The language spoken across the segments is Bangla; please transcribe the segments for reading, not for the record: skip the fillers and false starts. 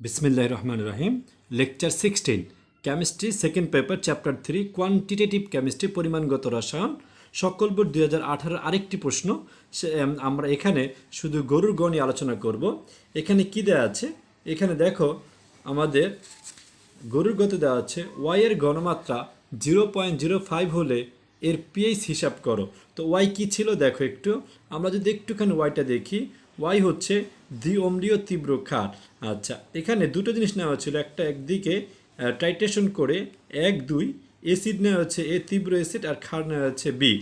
बिस्मिल्लाहिर रहमानिर रहीम Lecture-16 chemistry second paper Chapter-03 Quantitative chemistry परिमाणगत रसायन सकल बोर्ड 2018 আরেকটি প্রশ্ন আমরা এখানে শুধু গরুর গ নিয়ে আলোচনা করব। এখানে কি দেয়া আছে, এখানে দেখো আমাদের গরুর গতে দেওয়া আছে y এর ঘনমাত্রা 0.05 হলে এর pH হিসাব করো। তো y কি ছিল দেখো, একটু আমরা যদি একটুখানি yটা দেখি, y হচ্ছে দ্বিঅম্লীয় তীব্র ক্ষার। আচ্ছা, এখানে দুটো জিনিস নেওয়া ছিল, একটা একদিকে টাইট্রেশন করে 1-2 অ্যাসিড নেওয়া হচ্ছে এ তীব্র অ্যাসিড আর ক্ষার নেওয়া হচ্ছে বি,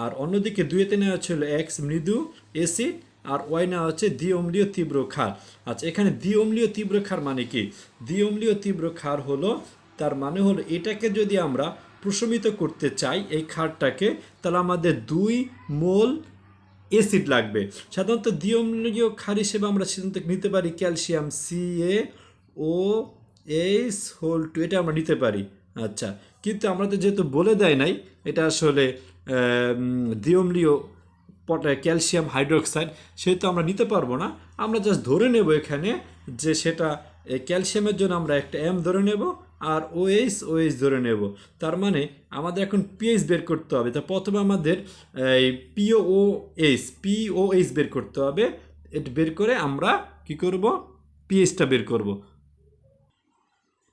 আর অন্যদিকে দুইতে নেওয়া ছিল x মৃদু অ্যাসিড আর ওয়াই নেওয়া হচ্ছে দ্বিঅম্লীয় তীব্র ক্ষার। আচ্ছা, এখানে দ্বিঅম্লীয় তীব্র ক্ষার মানে কি? দ্বিঅম্লীয় তীব্র ক্ষার হলো, তার মানে হলো এটাকে যদি আমরা প্রশমিত করতে চাই এই ক্ষারটাকে, তাহলে আমাদের 2 মোল অ্যাসিড লাগবে। সাধারণত দ্বিঅম্লীয় ক্ষার হিসেবে আমরা সাধারণত নিতে পারি ক্যালসিয়াম CaOH2, এটা আমরা নিতে পারি। আচ্ছা, কিন্তু আমাদের যেহেতু বলে দেয় নাই এটা আসলে দ্বিঅম্লীয় ক্যালসিয়াম হাইড্রোক্সাইড, সেহেতু আমরা নিতে পারবো না। আমরা জাস্ট ধরে নেব এখানে যে সেটা ক্যালসিয়ামের জন্য আমরা একটা M ধরে নেব আর OH ধরে নেব। তার মানে আমাদের এখন pH বের করতে হবে। তো প্রথমে আমাদের এই POH বের করতে হবে। এটা বের করে আমরা কি করব, pHটা বের করব।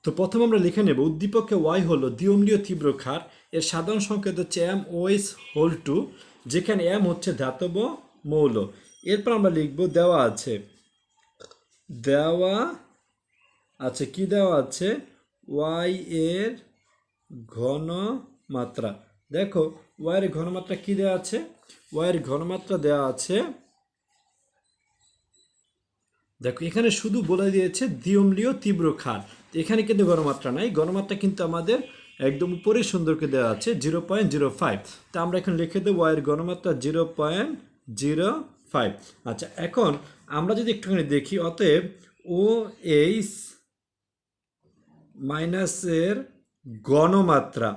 তো প্রথমে আমরা লিখে নেব উদ্দীপকে y হলো দ্বিঅম্লীয় তীব্র ক্ষার, এর সাধারণ সংকেত হচ্ছে MOH2, যেখানে M হচ্ছে ধাতব মৌল। এরপর আমরা লিখব দেওয়া আছে কি দেওয়া আছে, y এর ঘনমাত্রা। দেখো y এর ঘনমাত্রা কি দেওয়া আছে, y এর ঘনমাত্রা দেওয়া আছে, দেখো এখানে শুধু বলে দিয়েছে দ্বিঅম্লীয় তীব্র ক্ষার, এখানে কিন্তু ঘনমাত্রা নাই। ঘনমাত্রা কিন্তু আমাদের একদম উপরে সুন্দরকে দেওয়া আছে 0.05। তা আমরা এখন লিখে দেবো y এর ঘনমাত্রা 0.05। আচ্ছা, এখন আমরা যদি একটুখানি দেখি, অতএব OH মাইনাসের ঘনমাত্রা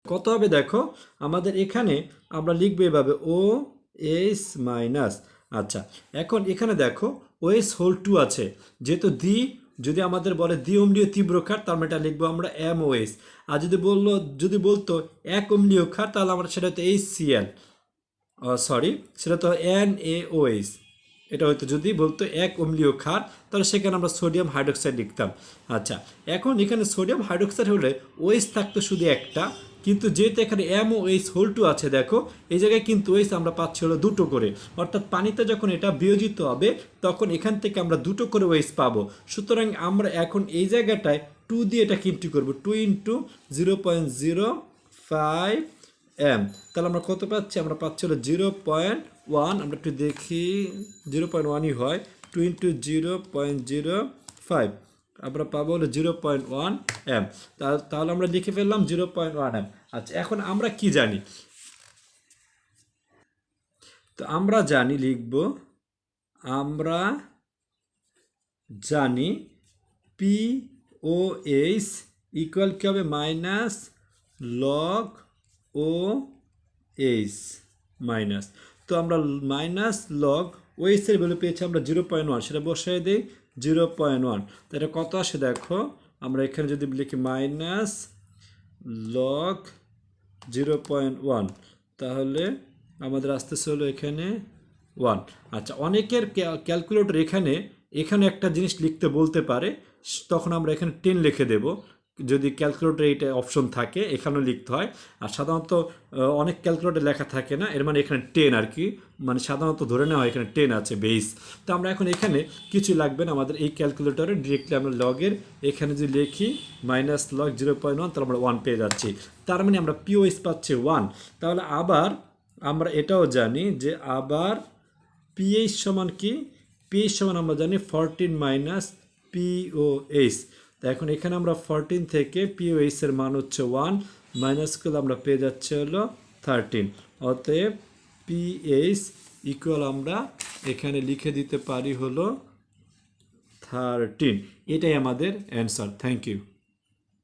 কত হবে, দেখো আমাদের এখানে আমরা লিখবো এভাবে OH মাইনাস। আচ্ছা, এখন এখানে দেখো OH2 আছে, যেহেতু যদি আমাদের বলে দ্বিঅম্লীয় তীব্র ক্ষার, তার মানে এটা লিখবো আমরা MOH। আর যদি বলতো এক অম্লীয় ক্ষার, তাহলে আমরা সেটা হয়তো HCl, সেটা তো NaOH। এটা হয়তো যদি বলতো এক অম্লীয় ক্ষার, তাহলে সেখানে আমরা সোডিয়াম হাইড্রোক্সাইড লিখতাম। আচ্ছা, এখন এখানে সোডিয়াম হাইড্রোক্সাইড হলে OH থাকতো শুধু একটা, কিন্তু যেহেতু এখানে MOH2 আছে, দেখো এই জায়গায় কিন্তু OH আমরা পাচ্ছি হলো দুটো করে, অর্থাৎ পানিতে যখন এটা বিয়োজিত হবে তখন এখান থেকে আমরা দুটো করে OH পাবো। সুতরাং আমরা এখন এই জায়গাটায় 2 দিয়ে এটা কিন্তু করবো, 2 × 0.05 M। তাহলে আমরা কত পাচ্ছি, আমরা পাচ্ছি হলো 0.1। আমরা একটু দেখি 0.1ই হয়, 2 × 0.05 আমরা পাবো হলো 0.1 M। তাহলে আমরা লিখে ফেললাম 0.1 M। আচ্ছা, এখন আমরা কি জানি, তো আমরা জানি লিখব, আমরা জানি POH ইকুয়াল কি হবে, -log OH মাইনাস। তো আমরা -log OH এর ভ্যালু পেয়েছি আমরা 0.1, সেটা বসাই দিই 0.1। তো এটা কত আসে দেখো, আমরা এখানে যদি লিখি -log 0.1, তাহলে আমাদের আসতেছে হলো এখানে 1। আচ্ছা, অনেকের ক্যালকুলেটর এখানে একটা জিনিস লিখতে বলতে পারে, তখন আমরা এখানে 10 লিখে দেব। যদি ক্যালকুলেটরে এইটা অপশন থাকে এখানেও লিখতে হয়, আর সাধারণত অনেক ক্যালকুলেটরে লেখা থাকে না, এর মানে এখানে 10 আর কি, মানে সাধারণত ধরে নেওয়া হয় এখানে 10 আছে বেস। তো আমরা এখন এখানে কিছু লাগবে না, আমাদের এই ক্যালকুলেটরে ডিরেক্টলি আমরা লগের এখানে যদি লিখি -log 0.1, তাহলে আমরা 1 পেয়ে যাচ্ছি। তার মানে আমরা POH পাচ্ছি 1। তাহলে আবার আমরা এটাও জানি যে আবার pH সমান কি, pH সমান আমরা জানি 14 - POH। তো এখন এখানে আমরা 14 থেকে POH এর মান হচ্ছে 1 মাইনাস করলে আমরা পেয়ে যাচ্ছে হলো 13। অতএব pH ইকুয়াল আমরা এখানে লিখে দিতে পারি হলো 13। এটাই আমাদের অ্যান্সার। Thank you.